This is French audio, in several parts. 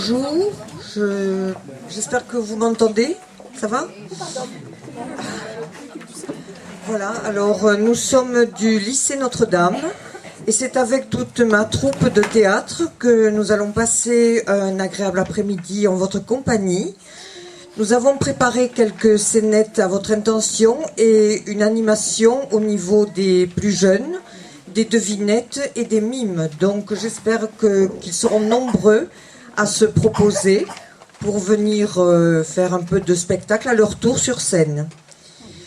Bonjour, j'espère que vous m'entendez. Ça va? Voilà, alors nous sommes du lycée Notre-Dame et c'est avec toute ma troupe de théâtre que nous allons passer un agréable après-midi en votre compagnie. Nous avons préparé quelques scénettes à votre intention et une animation au niveau des plus jeunes, des devinettes et des mimes. Donc j'espère qu'ils seront nombreux à se proposer pour venir faire un peu de spectacle à leur tour sur scène.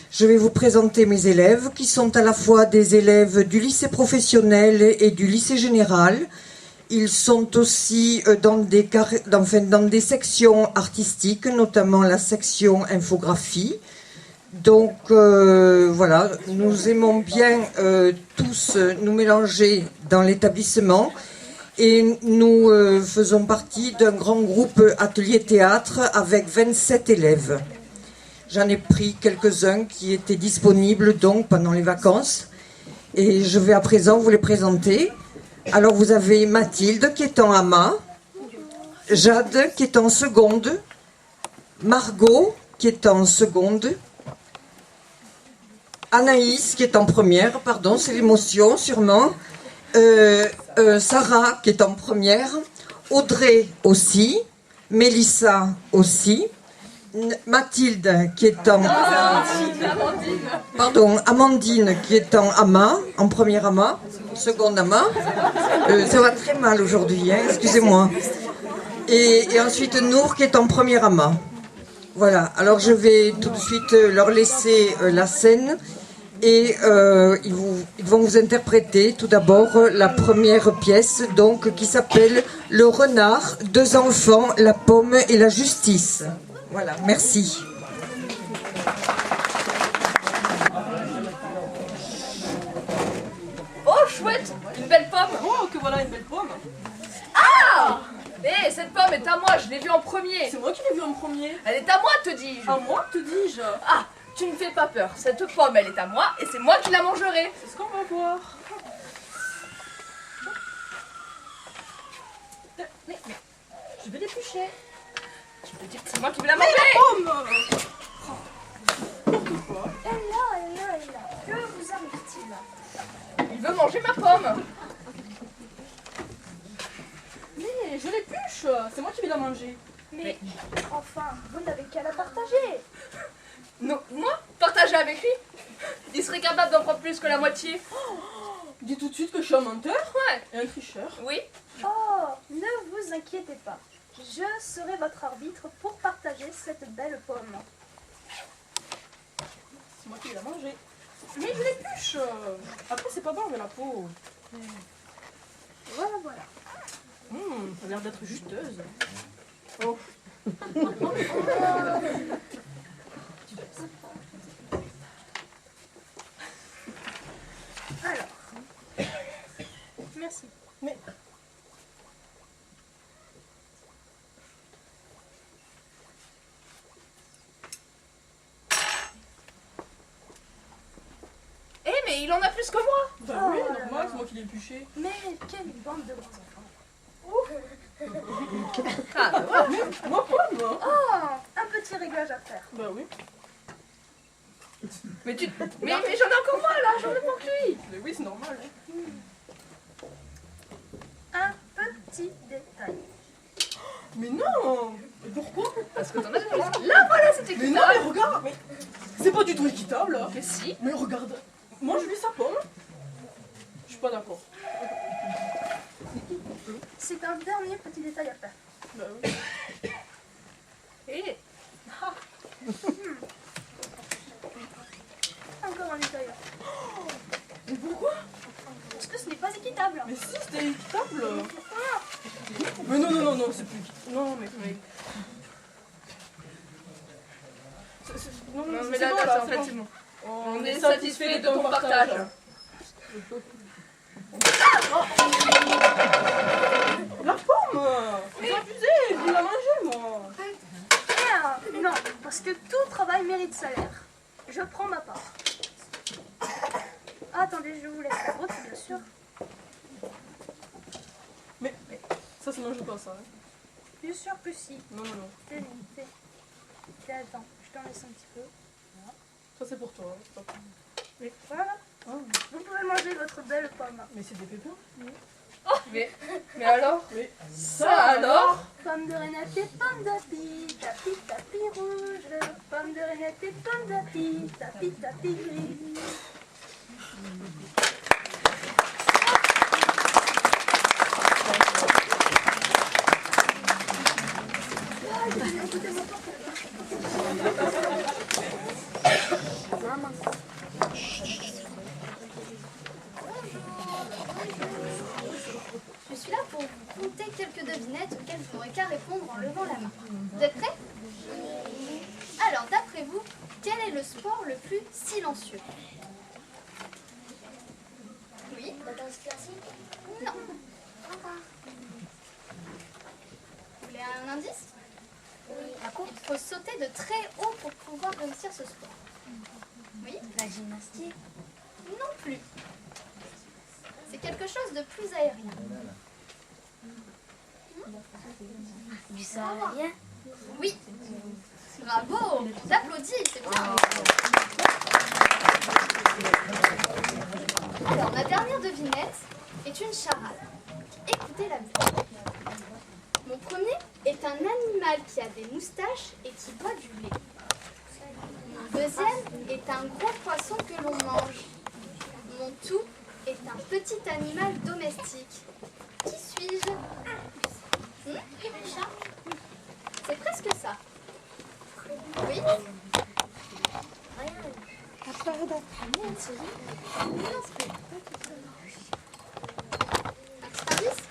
Je vais vous présenter mes élèves qui sont à la fois des élèves du lycée professionnel et du lycée général. Ils sont aussi dans des sections artistiques, notamment la section infographie. Donc voilà, nous aimons bien tous nous mélanger dans l'établissement et nous faisons partie d'un grand groupe atelier théâtre avec 27 élèves. J'en ai pris quelques-uns qui étaient disponibles donc pendant les vacances et je vais à présent vous les présenter. Alors vous avez Mathilde qui est en AMA, Jade qui est en seconde, Margot qui est en seconde, Anaïs qui est en première, pardon, c'est l'émotion sûrement, Sarah qui est en première, Audrey aussi, Mélissa aussi, Mathilde qui est en... Pardon, Amandine qui est en AMA, en première AMA, seconde AMA. Ça va très mal aujourd'hui, hein, excusez-moi. Et ensuite Nour qui est en première AMA. Voilà, alors je vais tout de suite leur laisser la scène et ils vont vous interpréter tout d'abord la première pièce donc qui s'appelle Le renard, deux enfants, la pomme et la justice. Voilà, merci. Oh, chouette, une belle pomme. Oh, que voilà une belle pomme. Ah! Eh, cette pomme est à moi, je l'ai vue en premier. C'est moi qui l'ai vue en premier. Elle est à moi, te dis-je. À moi, te dis-je. Ah, tu ne fais pas peur. Cette pomme, elle est à moi et c'est moi qui la mangerai. C'est ce qu'on va voir. Mais, je vais l'éplucher. Tu peux dire que c'est moi qui vais la manger. Pomme. Elle là. Que vous arrive-t-il? Il veut manger ma pomme. Mais je l'épluche. C'est moi qui vais la manger. Mais enfin, vous n'avez qu'à la partager. Non, moi, partager avec lui. Il serait capable d'en prendre plus que la moitié. Dis tout de suite que je suis un menteur Ouais. et un tricheur. Oui. Oh, ne vous inquiétez pas. Je serai votre arbitre pour partager cette belle pomme. C'est moi qui vais la manger. Mais je l'épluche. Après, c'est pas bon avec la peau. Voilà. Ça a l'air d'être juteuse. Oh. Alors, merci. Mais Mais il en a plus que moi. bah oui, Oh là normal, là. c'est moi qui l'ai épluché. Mais quelle bande de bons enfants. Ah, Moi, pomme. Oh, un petit réglage à faire. Bah oui. mais j'en ai encore moi là, j'en ai pas que lui. Mais oui, c'est normal. Un petit détail. Mais non. Mais pourquoi? Parce que t'en as plus. Là, voilà, c'était Mais non, mais regarde. Mais c'est pas du tout équitable. Mais si. Mais regarde. Moi, je lui sa pomme. Je suis pas d'accord. C'est un dernier petit détail à faire. Bah oui. Eh, Encore un détail à faire. Mais pourquoi? Parce que ce n'est pas équitable. Mais si, c'était équitable. Mais non, c'est plus équitable. Non, mais. Non, non, c'est mais là, bon, là, là, en c'est fait, bon. c'est bon. On est satisfait de ton partage. La pomme. Vous abusez, vous la mangez, moi. Non, parce que tout travail mérite salaire. Je prends ma part. Attendez, je vous laisse la vôtre, bien sûr. Mais ça se mange pas, ça. Hein. Bien sûr que si. Non, non, non. Tenez, tenez. Tiens, attends, je t'en laisse un petit peu. Ça, c'est pour toi. Hein. C'est pas pour moi. Voilà. Oh, Vous pouvez manger votre belle pomme. mais c'est des pépins. Mais alors Mais ça alors Pomme de renette et pomme d'api, tapi tapi rouge. Pomme de renette et pomme d'api, tapi tapi gris. Je suis là pour vous conter quelques devinettes auxquelles vous n'aurez qu'à répondre en levant la main. Vous êtes prêts? Alors, d'après vous, quel est le sport le plus silencieux? Oui? La danse classique? Non. Vous voulez un indice? Oui. Par contre, il faut sauter de très haut pour pouvoir réussir ce sport. Oui? La gymnastique? Non plus. C'est quelque chose de plus aérien. Du saharien? Oui. Bravo. J'applaudis, c'est bien. Alors, ma dernière devinette est une charade. Écoutez-la bien. Mon premier est un animal qui a des moustaches et qui boit du lait. Mon deuxième est un gros poisson que l'on mange. Mon tout est un petit animal domestique. Qui suis-je? Un chat? C'est presque ça. Oui? Un petit indice?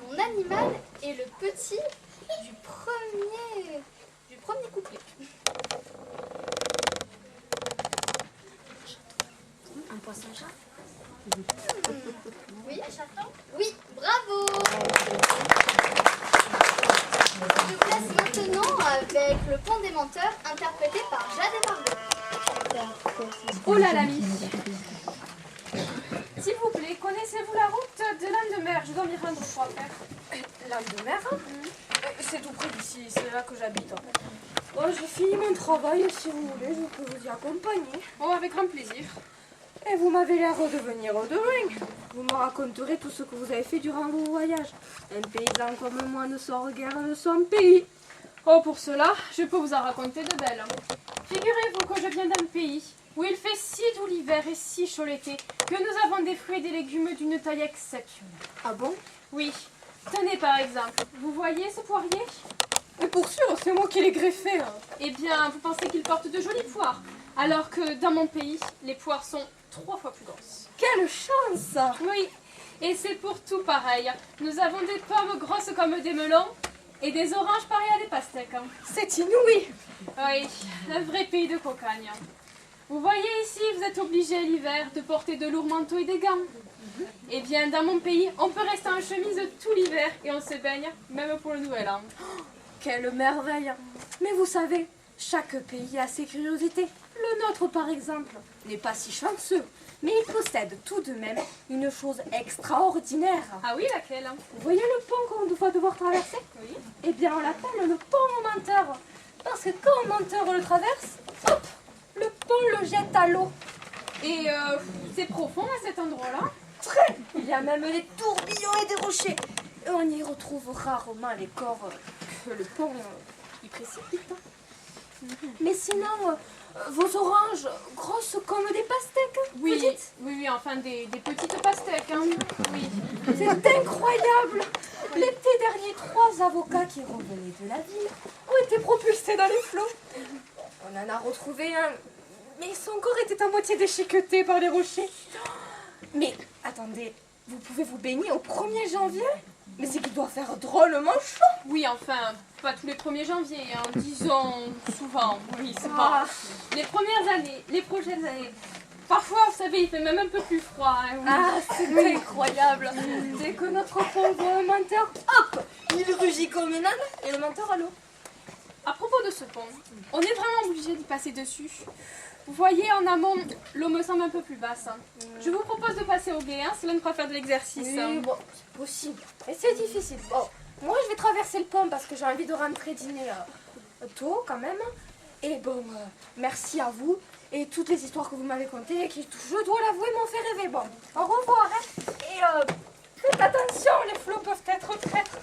Mon animal est le petit du premier couplet. Un poisson-chat? Oui? Un chaton? Oui, bravo! Je vous laisse maintenant avec le pont des menteurs interprété par Jade et Margot. Oh là là, Miss. S'il vous plaît, connaissez-vous la route de Landemer? Je dois m'y rendre 3 frères. Landemer? C'est tout près d'ici, c'est là que j'habite. Oh, j'ai fini mon travail, si vous voulez, je peux vous y accompagner. Oh, avec grand plaisir. Et vous m'avez l'air de venir de loin. Vous me raconterez tout ce que vous avez fait durant vos voyages. Un paysan comme moi ne sort guère de son pays. Oh, pour cela, je peux vous en raconter de belles. Figurez-vous que je viens d'un pays où il fait si doux l'hiver et si chaud l'été que nous avons des fruits et des légumes d'une taille exceptionnelle. Ah bon? Oui, tenez par exemple, vous voyez ce poirier? Et pour sûr, c'est moi qui l'ai greffé. Eh bien, vous pensez qu'il porte de jolies poires, alors que dans mon pays, les poires sont 3 fois plus grosses. Quelle chance! Oui, et c'est pour tout pareil. Nous avons des pommes grosses comme des melons et des oranges pareilles à des pastèques. C'est inouï! Oui, un vrai pays de cocagne. Vous voyez ici, vous êtes obligés l'hiver de porter de lourds manteaux et des gants. Eh bien, dans mon pays, on peut rester en chemise tout l'hiver et on se baigne, même pour le nouvel an. Quelle merveille! Mais vous savez, chaque pays a ses curiosités. Le nôtre, par exemple, n'est pas si chanceux, mais il possède tout de même une chose extraordinaire. Ah oui, laquelle? Vous voyez le pont qu'on va devoir traverser? Oui. Eh bien, on l'appelle le pont au menteur. Parce que quand un menteur le traverse, hop, le pont le jette à l'eau. Et c'est profond à cet endroit-là? Très! Il y a même des tourbillons et des rochers. Et on y retrouve rarement les corps que le pont y précipite. Mais sinon, vos oranges, grosses comme des pastèques, vous Oui, dites? oui, enfin des petites pastèques, hein. Oui. C'est incroyable! L'été dernier, 3 avocats qui revenaient de la ville ont été propulsés dans les flots. On en a retrouvé un, mais son corps était à moitié déchiqueté par les rochers. Mais attendez, vous pouvez vous baigner au 1er janvier? Mais c'est qu'il doit faire drôlement chaud. Oui, enfin, pas tous les 1er janvier, hein. Disons souvent, oui, c'est pas. Les premières années, les prochaines années. Parfois, vous savez, il fait même un peu plus froid. Hein, oui. Ah, c'est incroyable. Dès que notre pont voit un menteur, hop, il rugit comme un âne et le menteur à l'eau. À propos de ce pont, on est vraiment obligé d'y passer dessus. Vous voyez, en amont, l'eau me semble un peu plus basse. Je vous propose de passer au gué, hein, cela nous fera faire de l'exercice. Oui, bon, c'est possible. Et c'est difficile. Bon, moi, je vais traverser le pont parce que j'ai envie de rentrer dîner tôt, quand même. Et bon, merci à vous. Et toutes les histoires que vous m'avez contées, qui, je dois l'avouer, m'ont fait rêver. Bon, au revoir. Hein. Et faites attention, les flots peuvent être traîtres.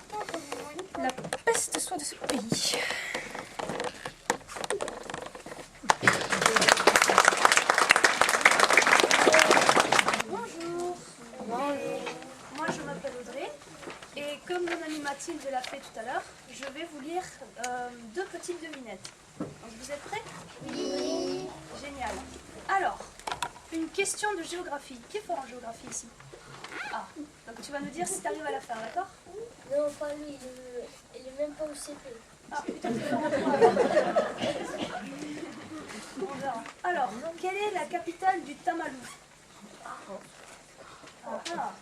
La peste soit de ce pays. Bonjour. Moi je m'appelle Audrey et comme mon amie Mathilde l'a fait tout à l'heure, je vais vous lire deux petites devinettes. Donc, vous êtes prêts? Oui. Génial. Alors, une question de géographie. Qui est fort en géographie ici? Ah, donc tu vas nous dire si tu arrives à la faire, d'accord? Non, pas lui, il est même pas au CP. Ah, putain, tu fais on verra. Alors, quelle est la capitale du Tamalou? Ah.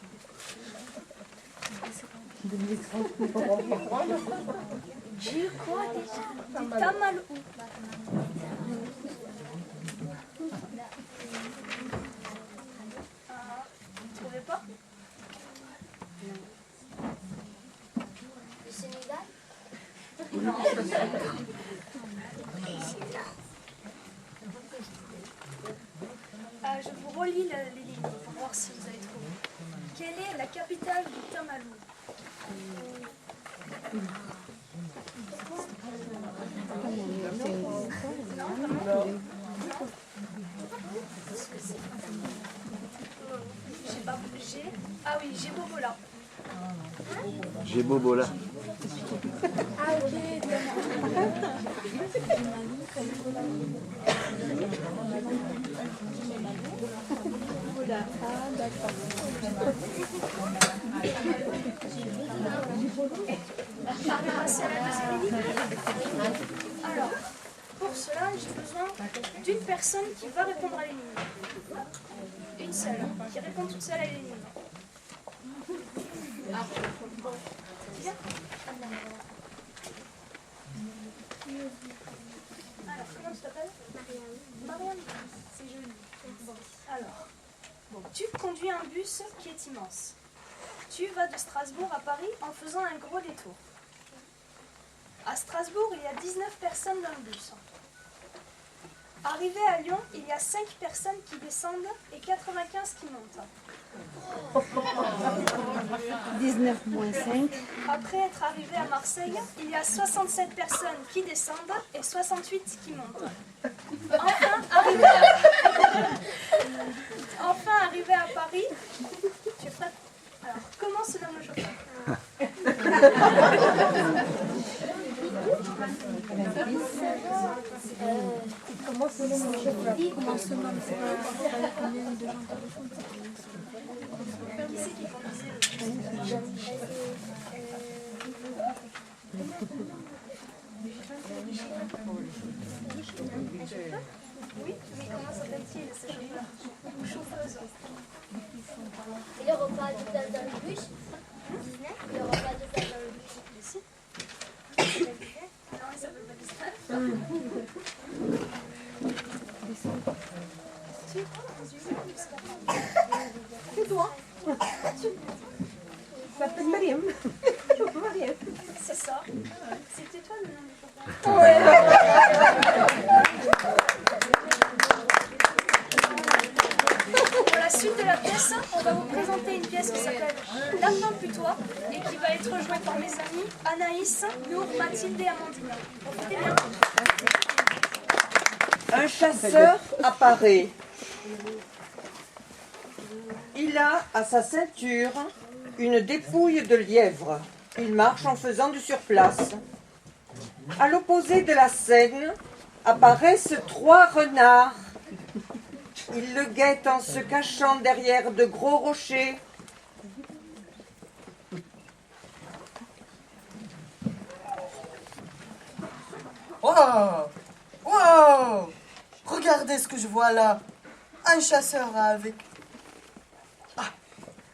Du quoi déjà? Du Tamalou. Ah, vous trouvez pas? Le Sénégal? Je vous relis les lignes pour voir si vous allez trouver. Quelle est la capitale du Tamalou? Ah oui, j'ai Bobola. J'ai Bobola. Alors, pour cela, j'ai besoin d'une personne qui va répondre à l'énigme. Une seule, qui répond toute seule à l'énigme. Bien. Alors, comment tu t'appelles? Marianne. C'est joli. Bon. Alors, tu conduis un bus qui est immense. Tu vas de Strasbourg à Paris en faisant un gros détour. À Strasbourg, il y a 19 personnes dans le bus. Arrivé à Lyon, il y a 5 personnes qui descendent et 95 qui montent. 19 moins 5. Après être arrivé à Marseille, il y a 67 personnes qui descendent et 68 qui montent. Enfin arrivé à Paris, tu es prête? Alors, comment se nomme le chauffeur? Comment se nomme le chauffeur? Comment se nomme Qui c'est qui conduisait Oui, mais comment s'appelle-t-il ce chauffeur? Ou chauffeuse? Il n'y aura pas de place dans le bus? 19? Il n'y aura pas de place dans le bus? Mais si. Non, il s'appelle pas Disney. C'est toi. Ça s'appelle Mariam. C'est ça. C'était toi le nom du chauffeur? Pour la suite de la pièce, on va vous présenter une pièce qui s'appelle Lapin Putois et qui va être jouée par mes amis Anaïs, Nour, Mathilde et Amandine. Profitez bien. Un chasseur apparaît. Il a à sa ceinture une dépouille de lièvre. Il marche en faisant du surplace. À l'opposé de la scène apparaissent 3 renards. Ils le guettent en se cachant derrière de gros rochers. Wow! Wow! Regardez ce que je vois là. Un chasseur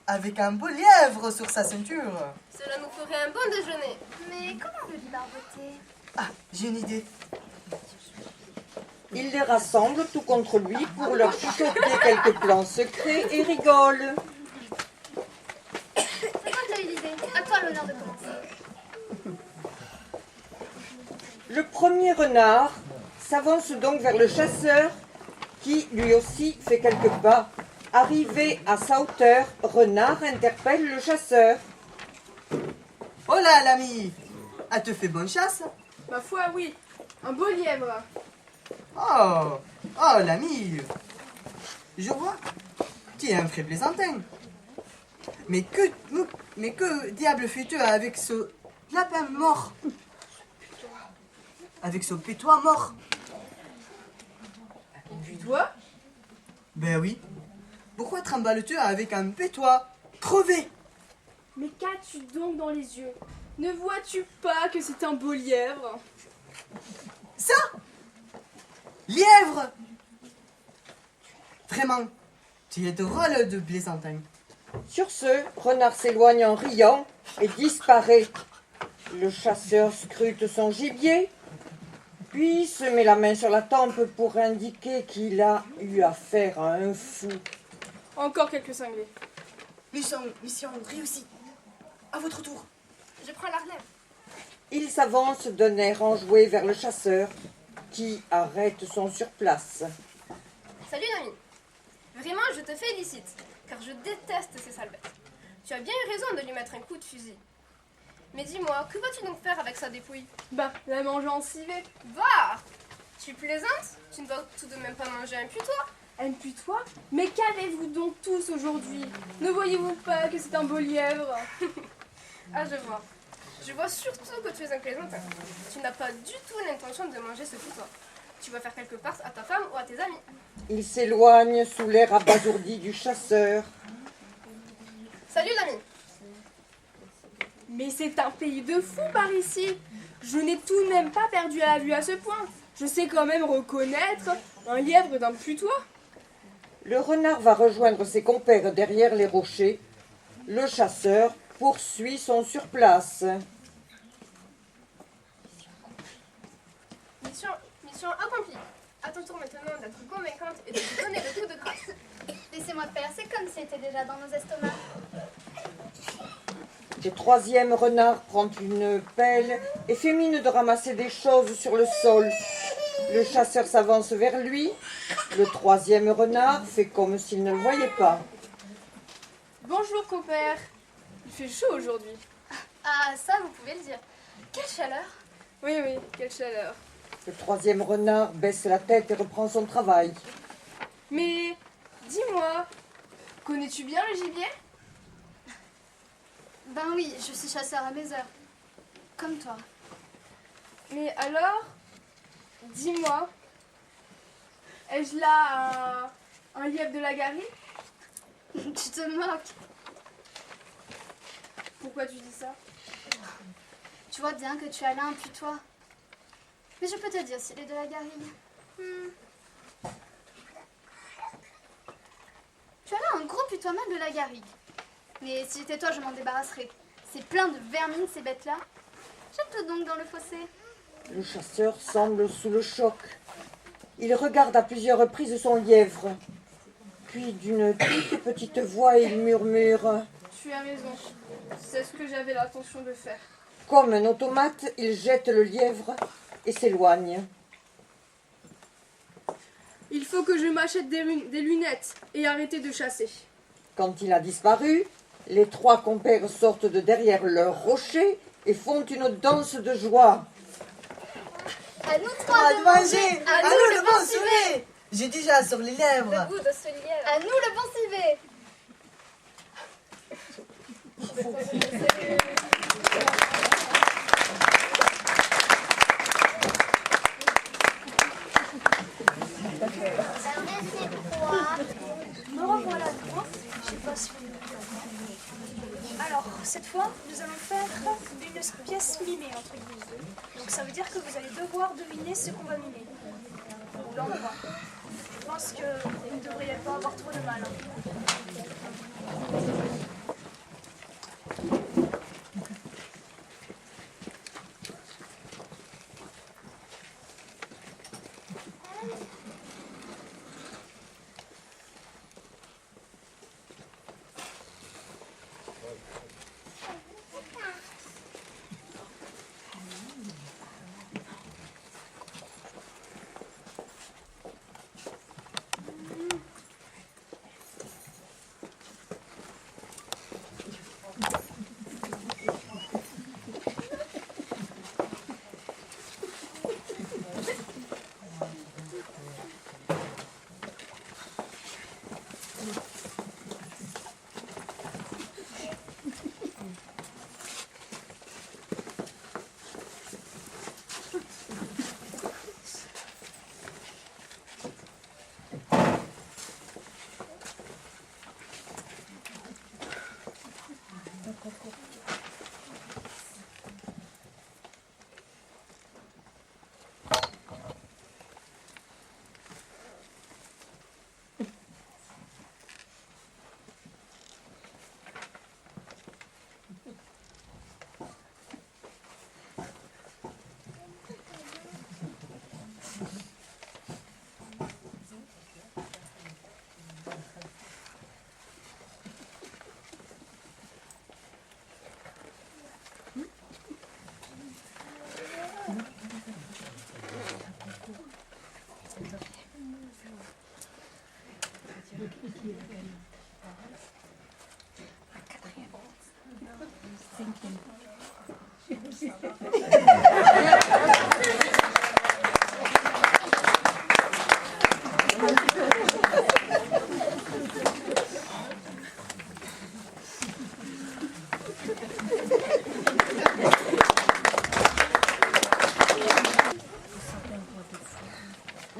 avec un beau lièvre sur sa ceinture. Cela nous ferait un bon déjeuner. Mais comment veut-il barboter? Ah, j'ai une idée. Il les rassemble tout contre lui pour leur chuchoter quelques plans secrets et rigole. C'est toi qui as eu l'idée. À toi l'honneur de commencer. Le premier renard s'avance donc vers le chasseur qui, lui aussi, fait quelques pas. Arrivé à sa hauteur, Renard interpelle le chasseur. « Oh là, l'ami! Elle te fait bonne chasse? Ma foi, oui. Un beau lièvre. Oh! Oh, l'ami! Je vois, tu es un vrai plaisantin. Mais que diable fais-tu avec ce lapin mort? Avec ce pétois mort? Putois? Ben oui. Pourquoi tremballes-tu avec un pétois crevé? Mais qu'as-tu donc dans les yeux? Ne vois-tu pas que c'est un beau lièvre? Ça? Lièvre! Vraiment, tu es drôle de plaisantin. Sur ce, Renard s'éloigne en riant et disparaît. Le chasseur scrute son gibier, puis se met la main sur la tempe pour indiquer qu'il a eu affaire à un fou. Encore quelques cinglés. Mission réussie. À votre tour. Je prends la relève. Il s'avance d'un air enjoué vers le chasseur, qui arrête son surplace. Salut Nami. Vraiment, je te félicite, car je déteste ces sales bêtes. Tu as bien eu raison de lui mettre un coup de fusil. Mais dis-moi, que vas-tu donc faire avec sa dépouille? Bah, la manger en civet. Bah! Tu plaisantes? Tu ne vas tout de même pas manger un putois? Un putois? Mais qu'avez-vous donc tous aujourd'hui? Ne voyez-vous pas que c'est un beau lièvre? Ah, je vois. Je vois surtout que tu es un plaisantin. Tu n'as pas du tout l'intention de manger ce putois. Tu vas faire quelque part à ta femme ou à tes amis. Il s'éloigne sous l'air abasourdi du chasseur. Salut l'ami. Mais c'est un pays de fous par ici. Je n'ai tout de même pas perdu à la vue à ce point. Je sais quand même reconnaître un lièvre d'un putois. Le renard va rejoindre ses compères derrière les rochers. Le chasseur poursuit son surplace. Mission accomplie. À ton tour maintenant d'être convaincante et de te donner le coup de grâce. Laissez-moi faire, c'est comme si c'était déjà dans nos estomacs. Le troisième renard prend une pelle et fait mine de ramasser des choses sur le sol. Le chasseur s'avance vers lui. Le troisième renard fait comme s'il ne le voyait pas. Bonjour compère. Il fait chaud aujourd'hui. Ah, ça, vous pouvez le dire. Quelle chaleur! Oui, quelle chaleur. Le troisième renard baisse la tête et reprend son travail. Mais dis-moi, connais-tu bien le gibier? Ben oui, je suis chasseur à mes heures. Comme toi. Mais alors, dis-moi, ai-je là un lièvre de la Garrigue? Tu te moques. Pourquoi tu dis ça? Tu vois bien que tu as là un putois. Mais je peux te dire s'il est de la Garrigue. Tu as là un gros putois mâle de la Garrigue. Mais si j'étais toi, je m'en débarrasserais. C'est plein de vermine, ces bêtes-là. Jette-le donc dans le fossé. Le chasseur semble sous le choc. Il regarde à plusieurs reprises son lièvre. Puis d'une toute petite voix, il murmure. Tu as raison. C'est ce que j'avais l'intention de faire. Comme un automate, il jette le lièvre et s'éloigne. Il faut que je m'achète des lunettes et arrêter de chasser. Quand il a disparu, les trois compères sortent de derrière leur rocher et font une danse de joie. À nous trois de manger. À nous le bon civet. J'ai déjà sur les lèvres. Le goût de ce lièvre. À nous le bon civet. Me revoilà de moi. Je sais pas si vous me Alors, cette fois, nous allons faire une pièce mimée entre guillemets. Donc ça veut dire que vous allez devoir deviner ce qu'on va mimer. Ou l'endroit. Je pense que vous ne devriez pas avoir trop de mal.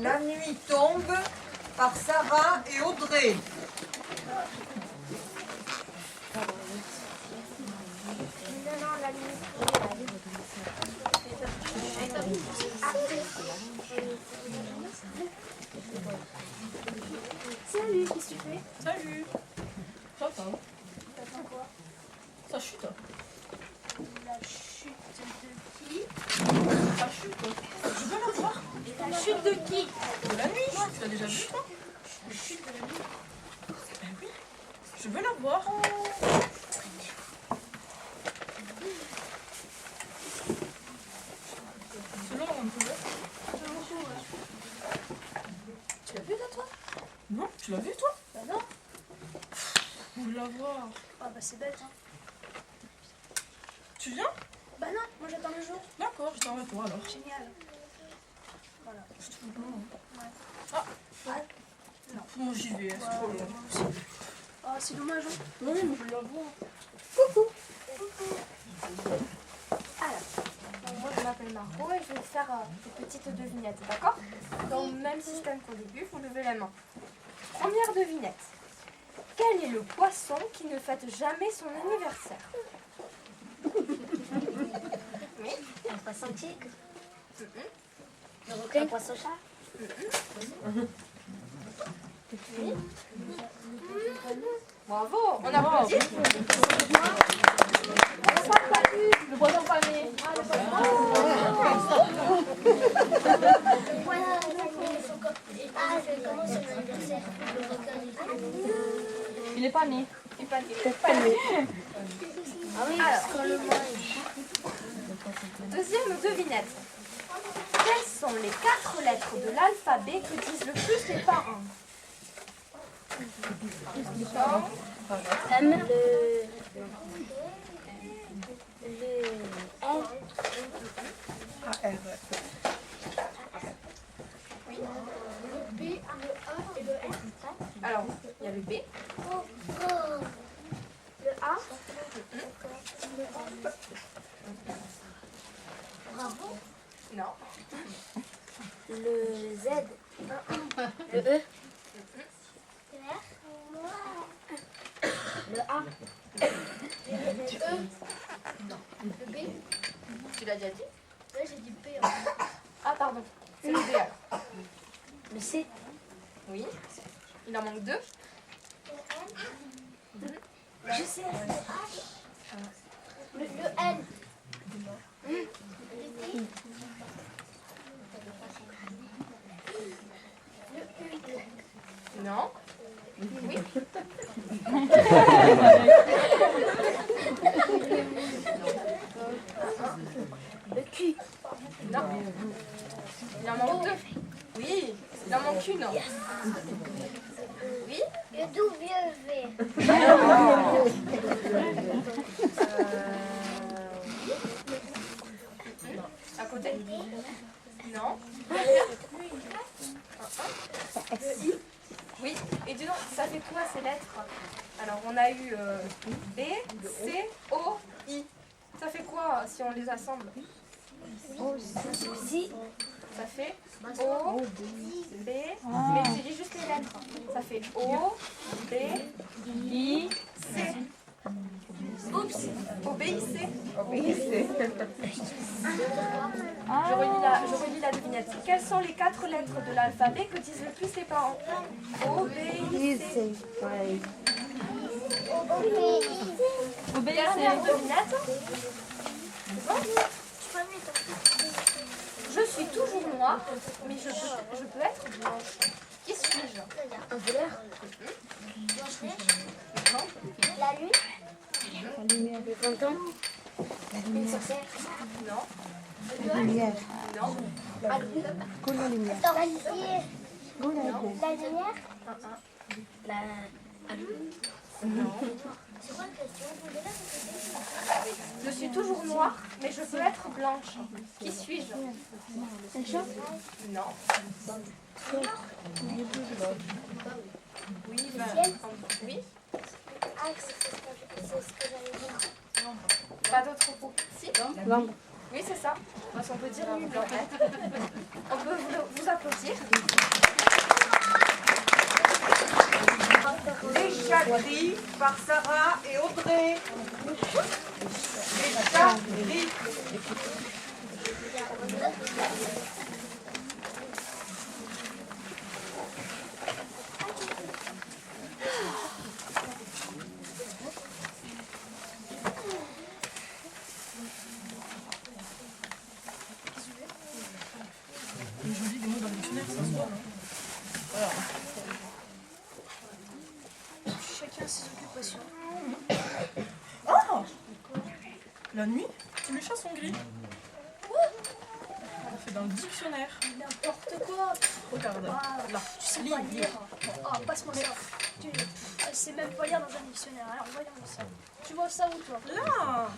La nuit tombe par Sarah et Audrey. Salut, qu'est-ce que tu fais? Salut. Ça va. T'attends quoi? Ça chute. La chute de qui? Ça chute. Je veux la voir. La chute de qui? De la nuit. Tu l'as déjà vu, toi? La chute de la nuit? Ben oui. Je veux la voir. C'est long un peu. Tu l'as vu là, toi? Non, tu l'as vu, toi? Bah non. Je veux la voir. Ah bah c'est bête, hein. Tu viens? Bah non, moi j'attends le jour. D'accord, je t'en vais toi alors. Génial. Voilà. Je te vois. Ouais. Ah. Ouais. Non, moi j'y vais, c'est trop long. Oh, c'est dommage, hein. Oui, mais je veux la voir. Coucou. Alors, donc moi je m'appelle Margot et je vais vous faire des petites devinettes, d'accord? Dans le même système qu'au début, vous levez la main. Première devinette. Quel est le poisson qui ne fête jamais son anniversaire? Oui. Un poisson tigre. Un requin. Un poisson chat. Oui. Bravo, on applaudit. Le poisson pané. Ah, je commence son anniversaire. Le requin. Il est pas né. Il est pas né. Ah oui, Alors. parce qu'on le mange. Deuxième devinette. Quelles sont les 4 lettres de l'alphabet que disent le plus les parents? M. Le R. Oui. Le B, le A et le R. Alors, il y a le B. Le A. Bravo. Non. Le Z. Le E. Le R. Le A. Le E. Non. Le B. Tu l'as déjà dit? Ouais, j'ai dit B. En fait. Ah, pardon. C'est le B alors. Le C. Oui. Il en manque 2. Je sais. Le L. Le I. Le U. Non. Oui. Le Q. Non. Il en manque 2. Oui. Il en manque une. Oui. Le W. À côté. Non. Oui. Et dis donc, ça fait quoi ces lettres? Alors, on a eu B, C, O, I. Ça fait quoi si on les assemble? Si. Ça fait O, B, mais tu dis juste les lettres. Ça fait O, B, I, C. Oups, O, B, I, C. Je relis la devinette. Quelles sont les 4 lettres de l'alphabet que disent le plus les parents? O, B, I, C. Dernière devinette. Je suis toujours noire, mais je peux être blanche. Qui suis-je? Un voleur. La lune. Le fantôme. Une sorcière. Non. La lumière. Non. La lumière. La lumière. La lumière. La lune. Non. C'est quoi la question? Vous voulez la répéter? Je suis toujours noire, mais je peux être blanche. Qui suis-je? Un chat? Non. Oui, ben, oui. Ah, c'est ce que j'allais dire. Pas d'autres mots. Si? L'ombre. Oui, c'est ça. Parce qu'on peut dire nuit blanche. On peut vous applaudir. Les chats gris par Sarah et Audrey. Les chats gris. Je lis des mots dans le dictionnaire, ça se voit, non? Voilà. Chacun ses occupations. Oh! La nuit, tous les chats sont gris. C'est dans le dictionnaire. N'importe quoi. Regarde, là. Tu sais pas lire. Oh, passe-moi ça. Elle sait même pas lire dans un dictionnaire. Alors voyons ça. Tu vois ça où toi? Là!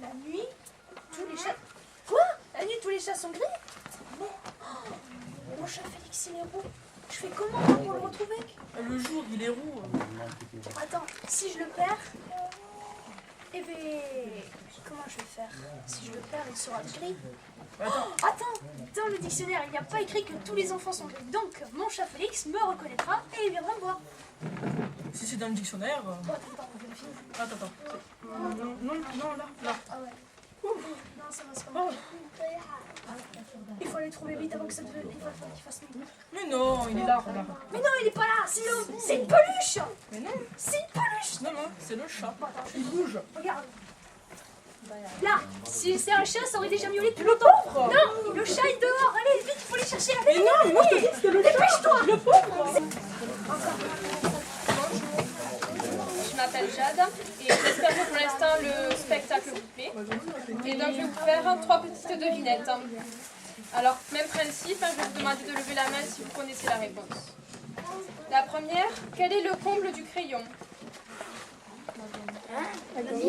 La nuit, tous les chats... Quoi? La nuit, tous les chats sont gris? Mais... oh, mon chat Félix, il est roux. Je fais comment pour le retrouver? Le jour, il est roux. Attends, si je le perds... Eh ben... Comment je vais faire? Si je le perds, il sera gris. Attends, dans le dictionnaire, il n'y a pas écrit que tous les enfants sont gris. Donc, mon chat Félix me reconnaîtra et il viendra me voir. Si c'est dans le dictionnaire... Oh, attends, on vérifie. Attends. Non, là. Ah ouais. Non, ça va se pas. Il faut aller le trouver vite avant que ça te... Il va falloir qu'il fasse nuit. Mais non, il est là, regarde. Mais non, il est pas là, c'est l'homme. C'est une peluche. Mais non. C'est une peluche. Non, c'est le chat. Il bouge. Regarde. Là, si c'est un chat, ça aurait déjà miaulé depuis longtemps. Non, le chat est dehors. Allez, vite, il faut les chercher. Allez, Mais non, moi je te dis que c'est le chat. Dépêche-toi. Le pauvre. Je m'appelle Jade et j'espère que pour l'instant le spectacle vous plaît. Et donc je vais vous faire 3 petites devinettes. Alors, même principe, je vais vous demander de lever la main si vous connaissez la réponse. La première, quel est le comble du crayon? Non,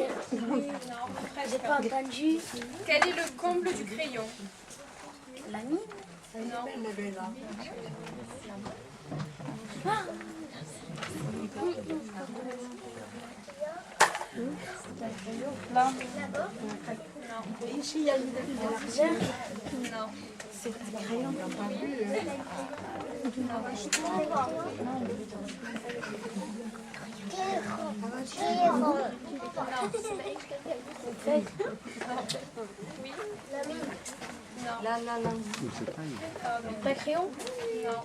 presque. J'ai pas entendu. Quel est le comble du crayon? La mine? Non. Là. Non. Ici, il y a une largeur. Non. C'est un crayon. Oui. La mine. Non. Là. Un crayon? Non.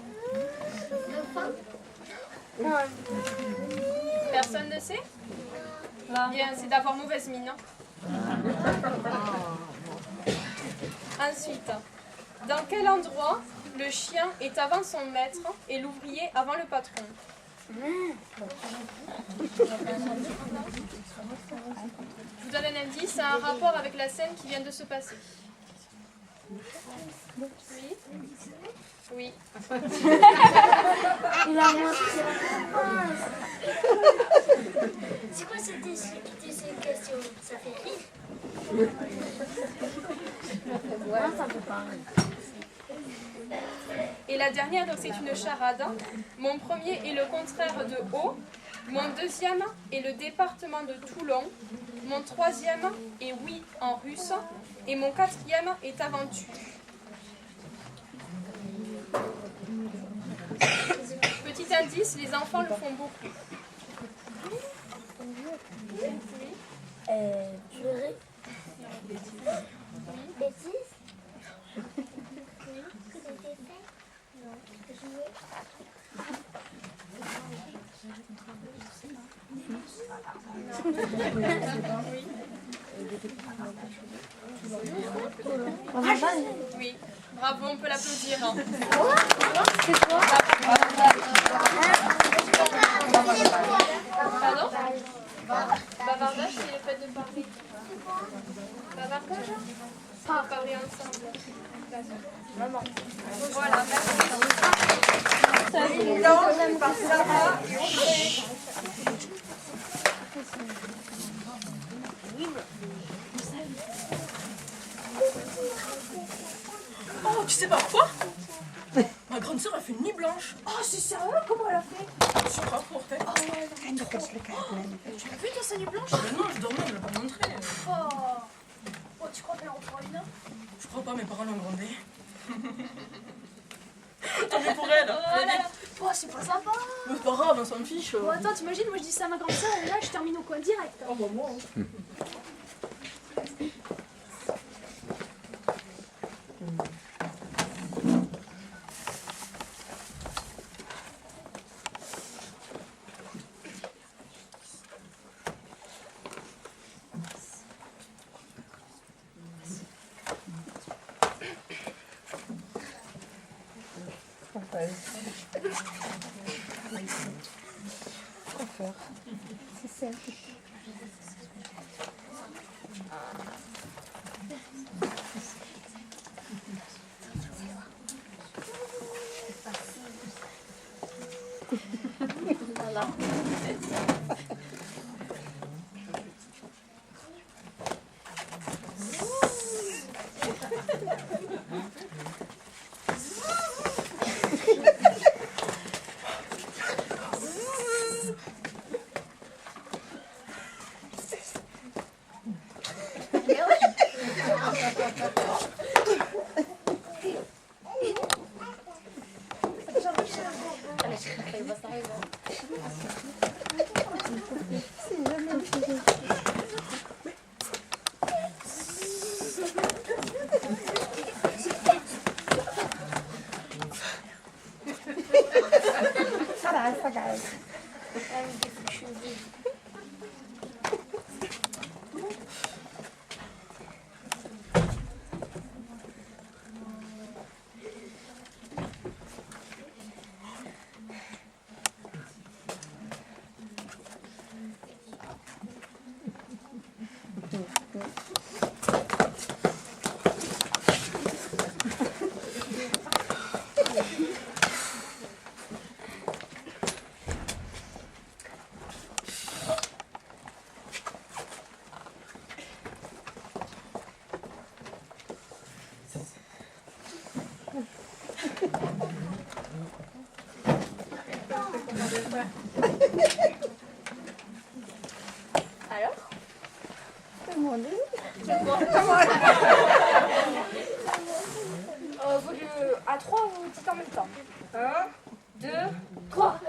Le fin? Non. Personne ne sait? Bien, c'est d'avoir mauvaise mine. Ensuite, dans quel endroit le chien est avant son maître et l'ouvrier avant le patron? Je vous donne un indice, ça a un rapport avec la scène qui vient de se passer. Oui. Oui. Il a montré. C'est quoi cette question? Ça fait rire? Ouais, ça peut pas rire. Et la dernière, donc c'est une charade. Mon premier est le contraire de haut. Mon deuxième est le département de Toulon. Mon troisième est oui en russe. Et mon quatrième est aventure. Petit indice, les enfants le font beaucoup. Pleurer. Bêtise. Oui, bravo, on peut l'applaudir. C'est quoi? Pardon? Bavardage, c'est le fait de parler. Bavardage? Pas parler ensemble. Voilà, merci. Blanche par Sarah et Audrey. Oh, tu sais pas pourquoi? Ma grande sœur a fait une nuit blanche. Oh, c'est sérieux? Comment elle a fait? Je sais pas pour faire. Oh, ouais, non, trop. Tu l'as vu, toi, sa nuit blanche? Mais non, je dormais, elle me l'a pas montré. Oh, tu crois qu'elle rentrera bien? Je crois pas, mes parents l'ont grondé. Tant mieux pour elle. Oh, c'est pas sympa. Mais c'est pas grave, on s'en fiche. Bon, attends, t'imagines, moi je dis ça à ma grande sœur et là je termine au coin direct. Oh, bah moi. C'est ça. Voilà. Alors? À 3, vous dites en même temps. 1, 2, 3.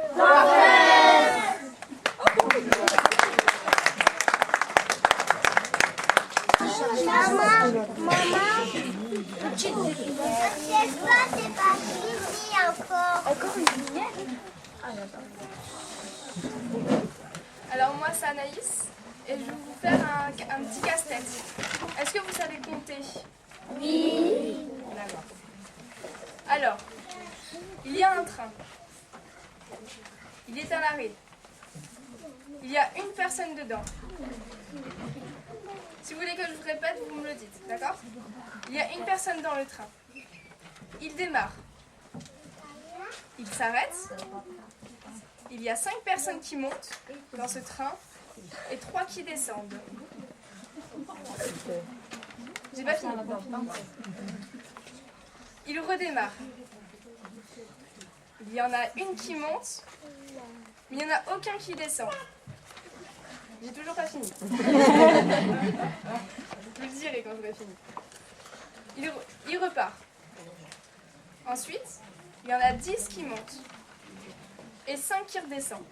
C'est pas fini encore. Encore une vignette? Alors moi c'est Anaïs et je vais vous faire un petit casse-tête. Est-ce que vous savez compter? Oui. D'accord. Alors, il y a un train. Il est à l'arrêt. Il y a une personne dedans. Si vous voulez que je vous répète, vous me le dites, d'accord? Il y a une personne dans le train. Il démarre. Il s'arrête. Il y a 5 personnes qui montent dans ce train et 3 qui descendent. J'ai pas fini. Il redémarre. Il y en a une qui monte, mais il n'y en a aucun qui descend. J'ai toujours pas fini. Je vous le dirai quand j'aurai fini. Il repart. Ensuite, il y en a 10 qui montent et 5 qui redescendent.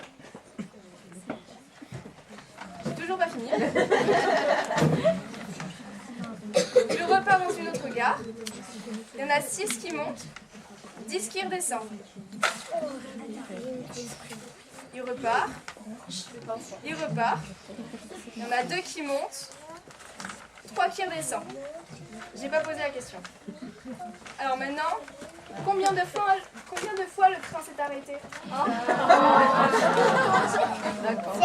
J'ai toujours pas fini. Je repars dans une autre gare. Il y en a 6 qui montent, 10 qui redescendent. Il repart. Il repart. Il y en a 2 qui montent, 3 qui redescendent. J'ai pas posé la question. Alors maintenant, combien de fois le train s'est arrêté? D'accord.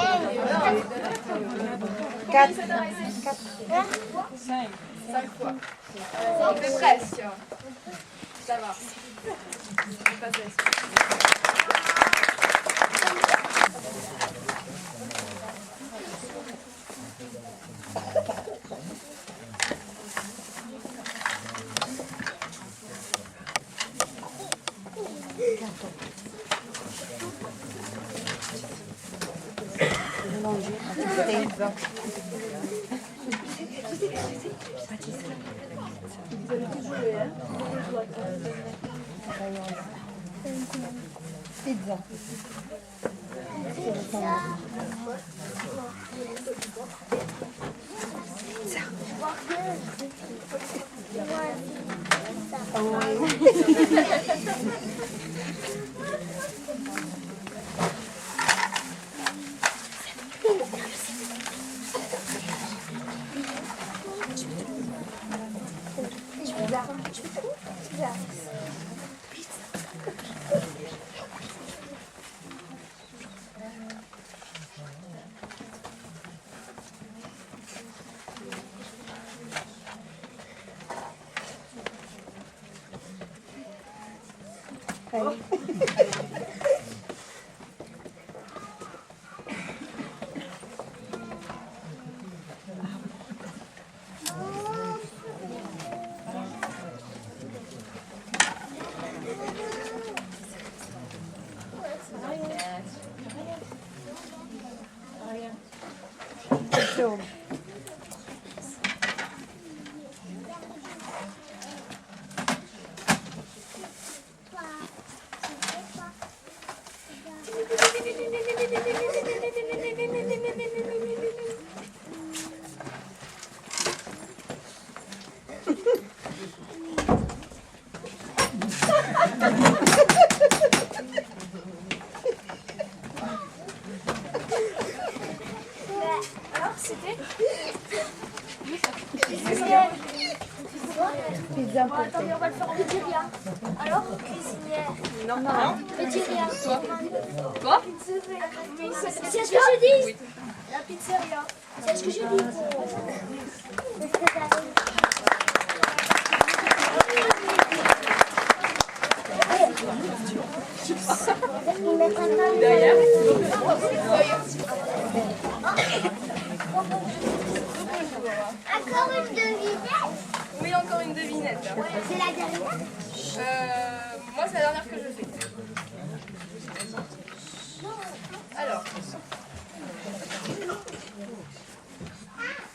Combien il s'est arrêté? 5 fois. On fait presque. Ça va. On passe à la suite. Pizza. Alors, c'était Pizza. Bon, attendez, on va le faire en pizzeria. Alors, cuisinière. Non. Pizzeria. Quoi? C'est ce que je dis. Oui. la pizzeria. C'est ce que je dis. C'est ce que t'arrives. Derrière. Encore une devinette. Oui, encore une devinette. C'est la dernière. Moi, c'est la dernière que je fais. Alors.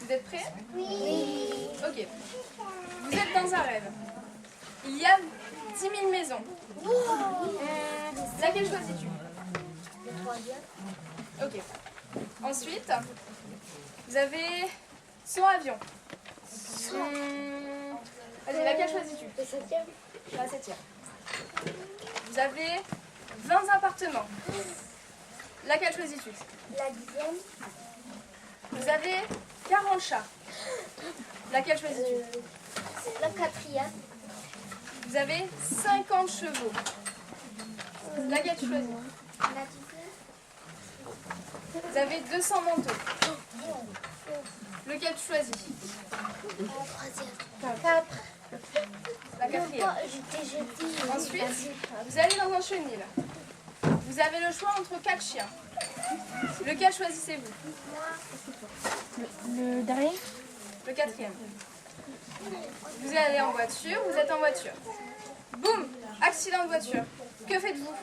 Vous êtes prêts? Oui. Ok. Vous êtes dans un rêve. Il y a 10 000 maisons. Laquelle choisis-tu? Le troisième. Ok. Ensuite, vous avez 100 avions. Allez, laquelle choisis-tu? Le septième. La 7e. Vous avez 20 appartements. Laquelle choisis-tu? La 10e. Vous avez 40 chats. Laquelle choisis-tu? La 4e. Vous avez 50 chevaux. Laquelle tu choisis? La 10e. Vous avez 200 manteaux. Lequel tu choisis? La 3e. 4. La 4e. Je dis. Ensuite, vous allez dans un chenil. Vous avez le choix entre 4 chiens. Lequel choisissez-vous? Le dernier? Le 4e. Vous allez en voiture, vous êtes en voiture. Boum! Accident de voiture. Que faites-vous?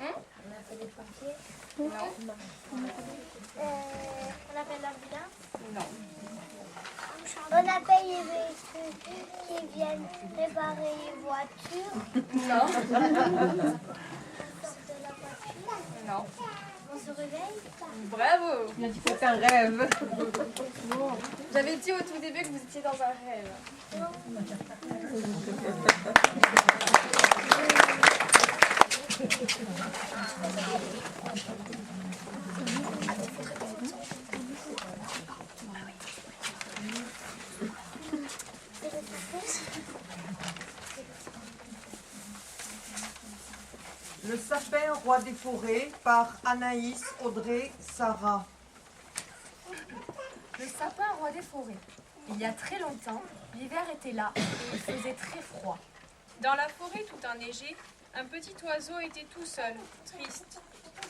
On appelle les pompiers. Non. On appelle l'ambulance. Non. On appelle les véhicules qui viennent réparer les voitures. Non. De la voiture. Non. On se réveille. Bravo! Il a dit que c'est un rêve. J'avais dit au tout début que vous étiez dans un rêve. Le sapin roi des forêts par Anaïs, Audrey, Sarah. Le sapin roi des forêts. Il y a très longtemps, l'hiver était là et il faisait très froid. Dans la forêt tout enneigée, un petit oiseau était tout seul, triste.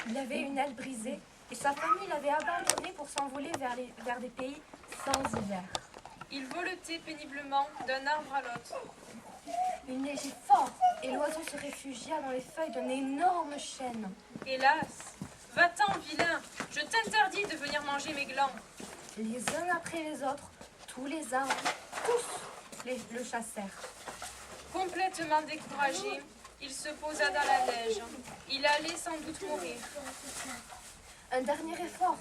Il avait une aile brisée et sa famille l'avait abandonné pour s'envoler vers des pays sans hiver. Il voletait péniblement d'un arbre à l'autre. Il neigeait fort et l'oiseau se réfugia dans les feuilles d'un énorme chêne. Hélas, va-t'en, vilain, je t'interdis de venir manger mes glands. Les uns après les autres, tous les arbres, tous le chassèrent. Complètement découragé, il se posa dans la neige. Il allait sans doute mourir. Un dernier effort,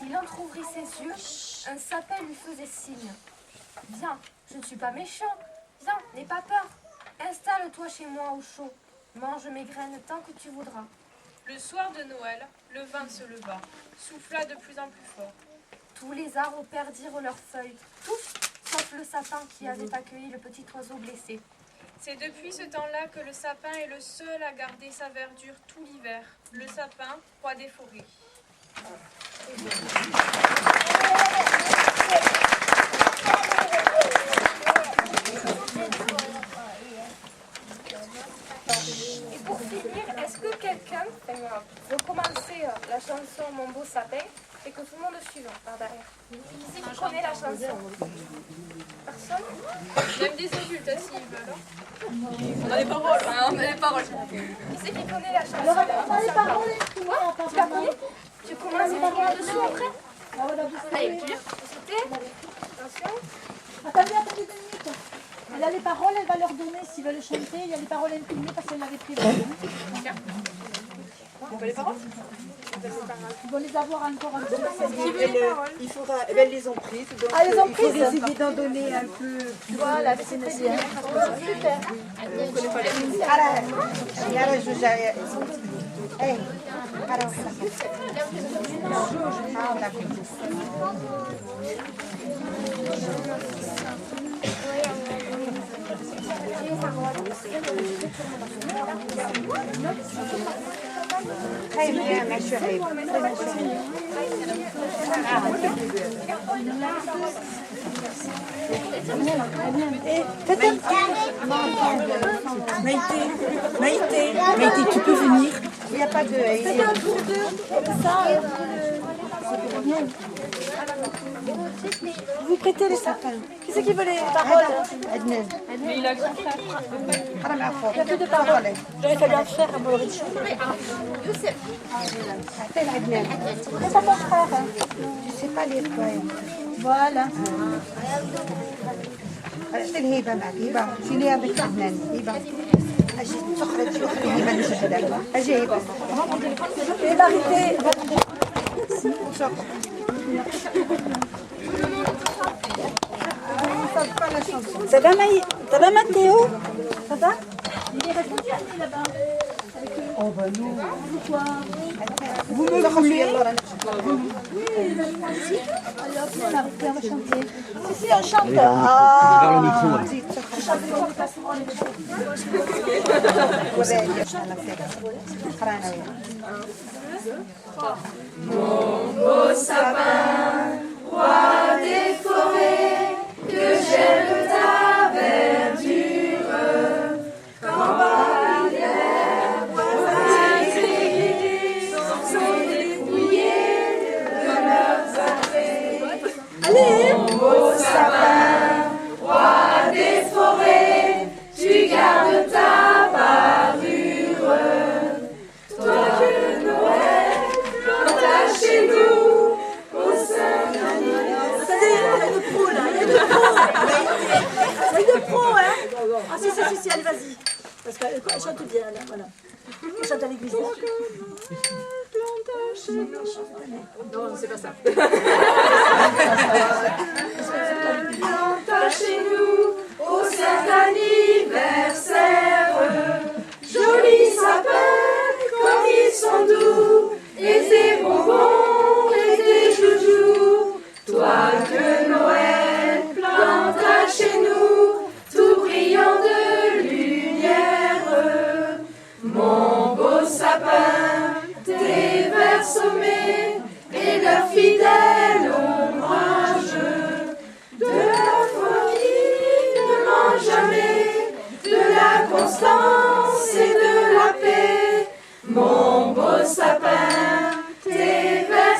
il entrouvrit ses yeux, un sapin lui faisait signe. Viens, je ne suis pas méchant, viens, n'aie pas peur. Installe-toi chez moi au chaud, mange mes graines tant que tu voudras. Le soir de Noël, le vent se leva, souffla de plus en plus fort. Tous les arbres perdirent leurs feuilles, tous, sauf le sapin qui avait accueilli le petit oiseau blessé. C'est depuis ce temps-là que le sapin est le seul à garder sa verdure tout l'hiver. Le sapin, roi des forêts. Et pour finir, est-ce que quelqu'un veut commencer la chanson Mon beau sapin et que tout le monde suive par derrière? Qui c'est qui connaît la chanson? Personne? Même des adultes, s'ils veulent. On a les paroles, hein, on a les paroles. Qui c'est qui connaît la chanson? Alors, attends, les paroles. Quoi? Tu la connais? Tu commences et tu viens dessous après? Allez, tu attention. Attendez 2 minutes. Elle a les paroles, elle va leur donner s'ils veulent chanter. Il y a les paroles imprimées parce qu'elle l'avait prévu. Les paroles? Ils vont les avoir encore un peu. Il faudra, elles les ont prises. Donc Ah, elles ont il faut prises. essayer d'en donner un peu. Voilà, c'est très bien. Super. Très bien, ma chérie. Maïté, tu peux venir. Il n'y a pas de... Vous prêtez les sapins. Qui c'est qui veut les paroles? Mais il a grand frère. Il n'y a plus de paroles. J'aurais fallu en faire à Maurice. C'est pas mon frère. Je sais pas les poèmes. Voilà. الهيبة معك هبة شيليها بالفنان هبة أجي تخرج هبة نسجلها أجي هبة Et l'arrêter. Ça va Mathéo? Ça va? Il est resté là-bas. Oh ben non. Pourquoi? Vous me voulez? Oui, moi aussi. Alors, on va chanter. Si, on chante. Vers le micro, Mon beau sapin, roi des forêts, que j'aime ta verdure, quand par l'hiver, voisins écrits sont dépouillés de leurs attraits. Mon beau sapin, roi des forêts, tu gardes ta parure, toi que Noël planta chez nous au sein d'un îlot. Attendez, il y a une pro là, il y a une pro. Il y a une pro, hein. Ah si, allez, vas-y. Parce qu'elle chante bien, là, voilà. Elle chante à l'église. Non, c'est pas ça. Planta chez nous au sein d'un anniversaire. Jolis sapins, comme ils sont doux, et tes bonbons et tes joujoux. Toi que Noël planta chez nous, tout brillant de lumière. Mon beau sapin, tes verts sommets et leur fidèle ombrage. De la folie ne mange jamais, de la constance et de la paix. Mon beau sapin, tes verts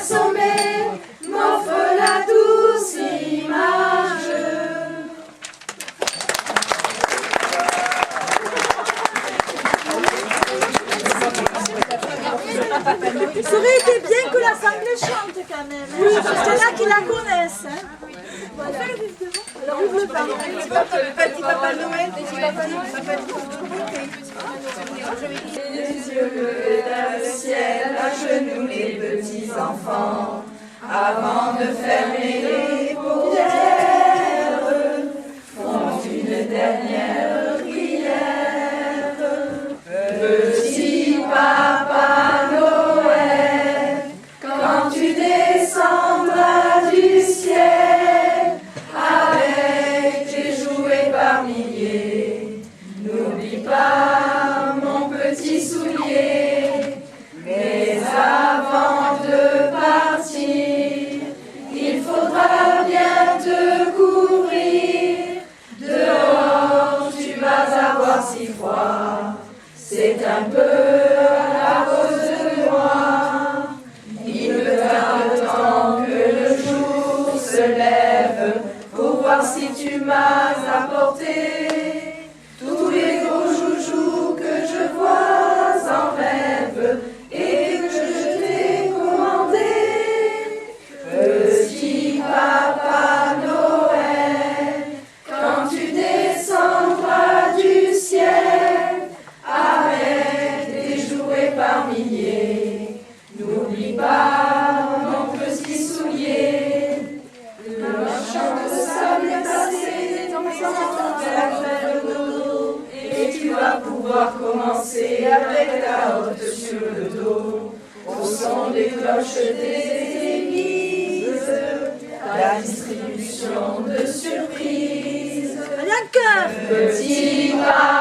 qu'il y en a qui la connaissent. Hein. Voilà. Alors, ouvre le pain. Petit Papa Noël, petit Papa Noël. Les yeux levés vers le ciel, à genoux les petits enfants, avant de fermer les paupières, font une dernière prière. Petit Papa Noël, quand tu descendras du ciel, avec tes jouets par milliers, n'oublie pas mon petit soulier. Mais avant de partir, il faudra bien te couvrir. Dehors, tu vas avoir si froid. C'est un peu à cause de moi. Il me tarde tant que le jour se lève pour voir si tu m'as apporté tous les gros joujoux que je vois en rêve et que je t'ai commandé. Petit Papa Noël, quand tu descendras du ciel avec tes jouets par milliers, n'oublie pas mon petit soulier. Le marchand de sable est passé dans la dos, et tu vas pouvoir commencer avec ta hotte sur le dos, au son des cloches des églises, la distribution de surprises. Allez, un cœur. Petit pas